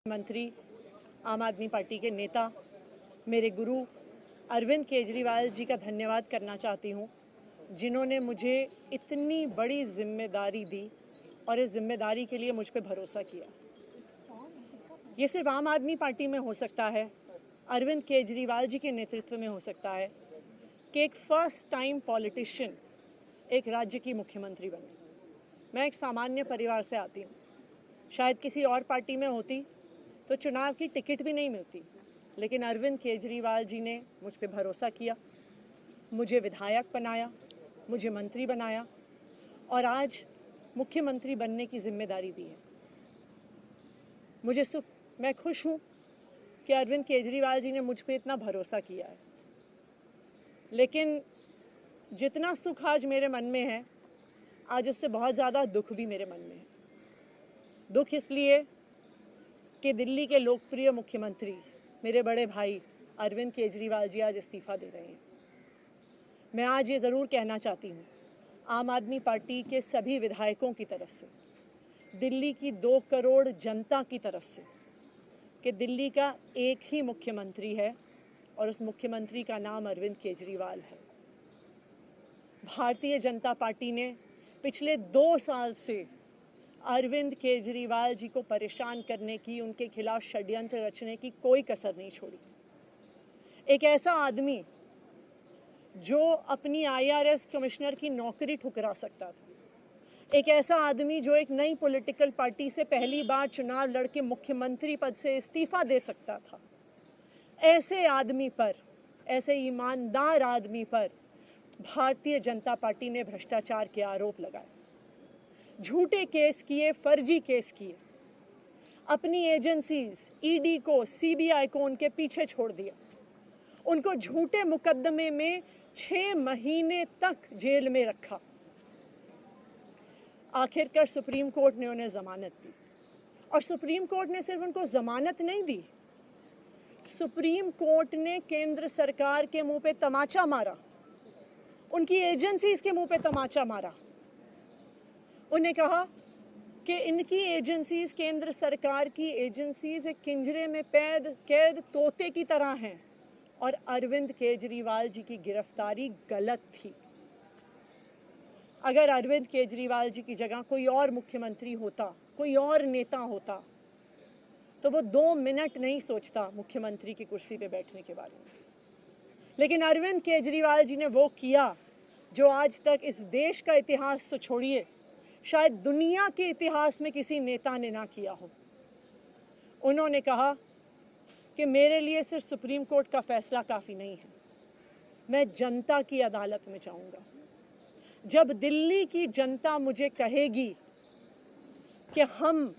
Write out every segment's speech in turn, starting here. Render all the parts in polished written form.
मंत्री, आम आदमी पार्टी के नेता, मेरे गुरु अरविंद केजरीवाल जी का धन्यवाद करना चाहती हूँ, जिन्होंने मुझे इतनी बड़ी जिम्मेदारी दी और इस जिम्मेदारी के लिए मुझ पर भरोसा किया। ये सिर्फ आम आदमी पार्टी में हो सकता है, अरविंद केजरीवाल जी के नेतृत्व में हो सकता है कि एक फर्स्ट टाइम पॉलिटिशियन एक राज्य की मुख्यमंत्री बने। मैं एक सामान्य परिवार से आती हूँ। शायद किसी और पार्टी में होती तो चुनाव की टिकट भी नहीं मिलती, लेकिन अरविंद केजरीवाल जी ने मुझ पर भरोसा किया, मुझे विधायक बनाया, मुझे मंत्री बनाया और आज मुख्यमंत्री बनने की जिम्मेदारी दी है। मैं खुश हूँ कि अरविंद केजरीवाल जी ने मुझ पर इतना भरोसा किया है, लेकिन जितना सुख आज मेरे मन में है, आज उससे बहुत ज़्यादा दुख भी मेरे मन में है। दुख इसलिए कि दिल्ली के लोकप्रिय मुख्यमंत्री मेरे बड़े भाई अरविंद केजरीवाल जी आज इस्तीफा दे रहे हैं। मैं आज ये ज़रूर कहना चाहती हूँ आम आदमी पार्टी के सभी विधायकों की तरफ से, दिल्ली की 2 करोड़ जनता की तरफ से, कि दिल्ली का एक ही मुख्यमंत्री है और उस मुख्यमंत्री का नाम अरविंद केजरीवाल है। भारतीय जनता पार्टी ने पिछले 2 साल से अरविंद केजरीवाल जी को परेशान करने की, उनके खिलाफ षड्यंत्र रचने की कोई कसर नहीं छोड़ी। एक ऐसा आदमी जो अपनी IRS कमिश्नर की नौकरी ठुकरा सकता था, एक ऐसा आदमी जो एक नई पॉलिटिकल पार्टी से पहली बार चुनाव लड़के मुख्यमंत्री पद से इस्तीफा दे सकता था, ऐसे आदमी पर, ऐसे ईमानदार आदमी पर भारतीय जनता पार्टी ने भ्रष्टाचार के आरोप लगाए, झूठे केस किए, फर्जी केस किए, अपनी एजेंसीज ED को, CBI को उनके पीछे छोड़ दिया, उनको झूठे मुकदमे में 6 महीने तक जेल में रखा। आखिरकार सुप्रीम कोर्ट ने उन्हें जमानत दी और सुप्रीम कोर्ट ने सिर्फ उनको जमानत नहीं दी, सुप्रीम कोर्ट ने केंद्र सरकार के मुंह पे तमाचा मारा, उनकी एजेंसीज के मुंह पे तमाचा मारा। उन्हें कहा कि इनकी एजेंसीज, केंद्र सरकार की एजेंसीज एक पिंजरे में कैद तोते की तरह हैं और अरविंद केजरीवाल जी की गिरफ्तारी गलत थी। अगर अरविंद केजरीवाल जी की जगह कोई और मुख्यमंत्री होता, कोई और नेता होता, तो वो 2 मिनट नहीं सोचता मुख्यमंत्री की कुर्सी पे बैठने के बारे में। लेकिन अरविंद केजरीवाल जी ने वो किया जो आज तक इस देश का इतिहास तो छोड़िए, शायद दुनिया के इतिहास में किसी नेता ने ना किया हो। उन्होंने कहा कि मेरे लिए सिर्फ सुप्रीम कोर्ट का फैसला काफ़ी नहीं है, मैं जनता की अदालत में जाऊंगा। जब दिल्ली की जनता मुझे कहेगी कि हम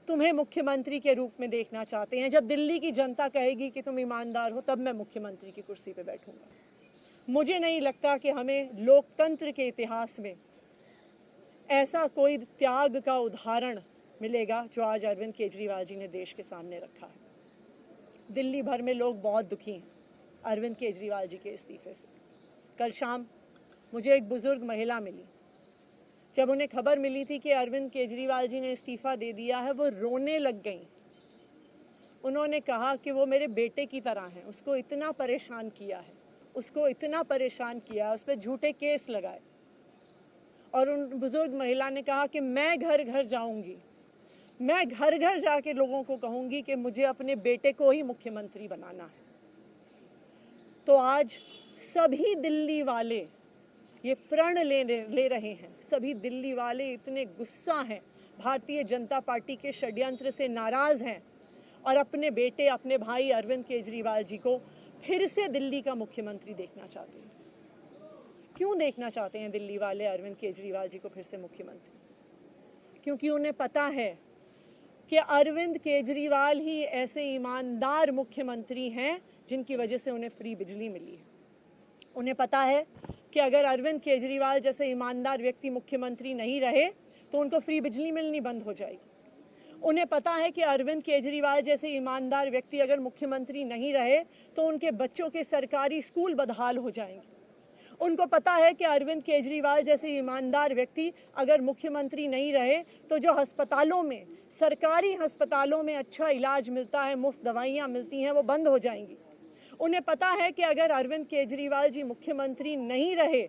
तुम्हें मुख्यमंत्री के रूप में देखना चाहते हैं, जब दिल्ली की जनता कहेगी कि तुम ईमानदार हो, तब मैं मुख्यमंत्री की कुर्सी पे बैठूंगा। मुझे नहीं लगता कि हमें लोकतंत्र के इतिहास में ऐसा कोई त्याग का उदाहरण मिलेगा जो आज अरविंद केजरीवाल जी ने देश के सामने रखा है। दिल्ली भर में लोग बहुत दुखी हैं अरविंद केजरीवाल जी के इस्तीफे से। कल शाम मुझे एक बुजुर्ग महिला मिली, जब उन्हें खबर मिली थी कि अरविंद केजरीवाल जी ने इस्तीफा दे दिया है, वो रोने लग गई। उन्होंने कहा कि वो मेरे बेटे की तरह हैं, उसको इतना परेशान किया है, उसको इतना परेशान किया है, उस पर झूठे केस लगाए। और उन बुजुर्ग महिला ने कहा कि मैं घर घर जाऊंगी, मैं घर घर जाके लोगों को कहूंगी कि मुझे अपने बेटे को ही मुख्यमंत्री बनाना है। तो आज सभी दिल्ली वाले ये प्रण ले रहे हैं, सभी दिल्ली वाले इतने गुस्सा हैं, भारतीय जनता पार्टी के षड्यंत्र से नाराज हैं और अपने बेटे, अपने भाई अरविंद केजरीवाल जी को फिर से दिल्ली का मुख्यमंत्री देखना चाहते हैं। क्यों देखना चाहते हैं दिल्ली वाले अरविंद केजरीवाल जी को फिर से मुख्यमंत्री? क्योंकि उन्हें पता है कि अरविंद केजरीवाल ही ऐसे ईमानदार मुख्यमंत्री हैं जिनकी वजह से उन्हें फ्री बिजली मिली है। उन्हें पता है कि अगर अरविंद केजरीवाल जैसे ईमानदार व्यक्ति मुख्यमंत्री नहीं रहे तो उनको फ्री बिजली मिलनी बंद हो जाएगी। उन्हें पता है कि अरविंद केजरीवाल जैसे ईमानदार व्यक्ति अगर मुख्यमंत्री नहीं रहे तो उनके बच्चों के सरकारी स्कूल बदहाल हो जाएंगे। उनको पता है कि अरविंद केजरीवाल जैसे ईमानदार व्यक्ति अगर मुख्यमंत्री नहीं रहे तो जो अस्पतालों में, सरकारी अस्पतालों में अच्छा इलाज मिलता है, मुफ्त दवाइयाँ मिलती हैं, वो बंद हो जाएंगी। उन्हें पता है कि अगर अरविंद केजरीवाल जी मुख्यमंत्री नहीं रहे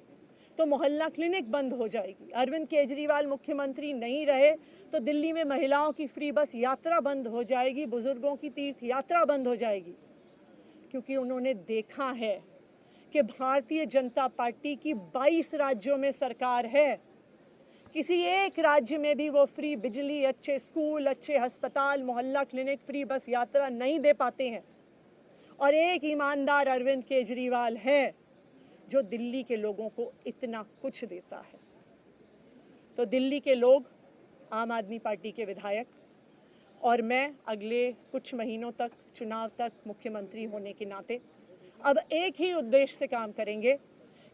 तो मोहल्ला क्लिनिक बंद हो जाएगी। अरविंद केजरीवाल मुख्यमंत्री नहीं रहे तो दिल्ली में महिलाओं की फ्री बस यात्रा बंद हो जाएगी, बुजुर्गों की तीर्थ यात्रा बंद हो जाएगी। क्योंकि उन्होंने देखा है कि भारतीय जनता पार्टी की 22 राज्यों में सरकार है, किसी एक राज्य में भी वो फ्री बिजली, अच्छे स्कूल, अच्छे अस्पताल, मोहल्ला क्लिनिक, फ्री बस यात्रा नहीं दे पाते हैं। और एक ईमानदार अरविंद केजरीवाल है जो दिल्ली के लोगों को इतना कुछ देता है। तो दिल्ली के लोग, आम आदमी पार्टी के विधायक और मैं अगले कुछ महीनों तक, चुनाव तक मुख्यमंत्री होने के नाते अब एक ही उद्देश्य से काम करेंगे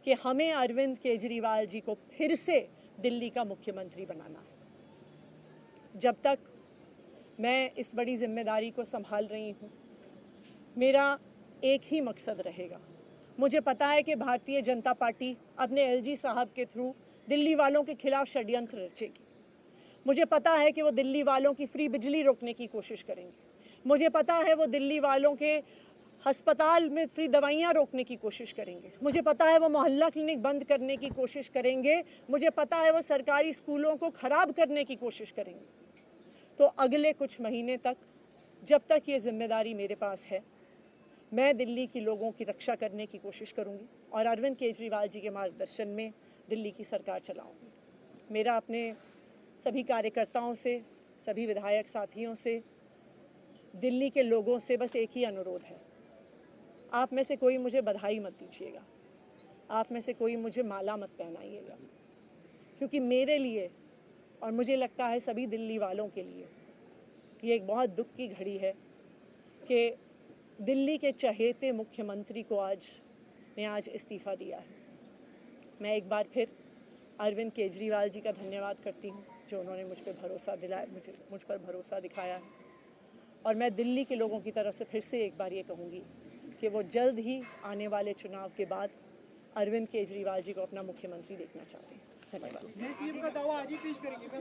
कि हमें अरविंद केजरीवाल जी को फिर से दिल्ली का मुख्यमंत्री बनाना है। जब तक मैं इस बड़ी जिम्मेदारी को संभाल रही हूँ, मेरा एक ही मकसद रहेगा। मुझे पता है कि भारतीय जनता पार्टी अपने एलजी साहब के थ्रू दिल्ली वालों के खिलाफ षड्यंत्र रचेगी। मुझे पता है कि वो दिल्ली वालों की फ्री बिजली रोकने की कोशिश करेंगे। मुझे पता है वो दिल्ली वालों के अस्पताल में फ्री दवाइयाँ रोकने की कोशिश करेंगे। मुझे पता है वो मोहल्ला क्लिनिक बंद करने की कोशिश करेंगे। मुझे पता है वो सरकारी स्कूलों को खराब करने की कोशिश करेंगे। तो अगले कुछ महीने तक, जब तक ये जिम्मेदारी मेरे पास है, मैं दिल्ली के लोगों की रक्षा करने की कोशिश करूंगी और अरविंद केजरीवाल जी के मार्गदर्शन में दिल्ली की सरकार चलाऊंगी। मेरा अपने सभी कार्यकर्ताओं से, सभी विधायक साथियों से, दिल्ली के लोगों से बस एक ही अनुरोध है, आप में से कोई मुझे बधाई मत दीजिएगा, आप में से कोई मुझे माला मत पहनाइएगा, क्योंकि मेरे लिए और मुझे लगता है सभी दिल्ली वालों के लिए ये एक बहुत दुख की घड़ी है कि दिल्ली के चहेते मुख्यमंत्री को आज इस्तीफ़ा दिया है। मैं एक बार फिर अरविंद केजरीवाल जी का धन्यवाद करती हूँ जो उन्होंने मुझ पर भरोसा दिलाया, मुझ पर भरोसा दिखाया है। और मैं दिल्ली के लोगों की तरफ से फिर से एक बार ये कहूँगी कि वो जल्द ही आने वाले चुनाव के बाद अरविंद केजरीवाल जी को अपना मुख्यमंत्री देखना चाहते हैं। धन्यवाद। का दावा आज ही पेश करेंगे।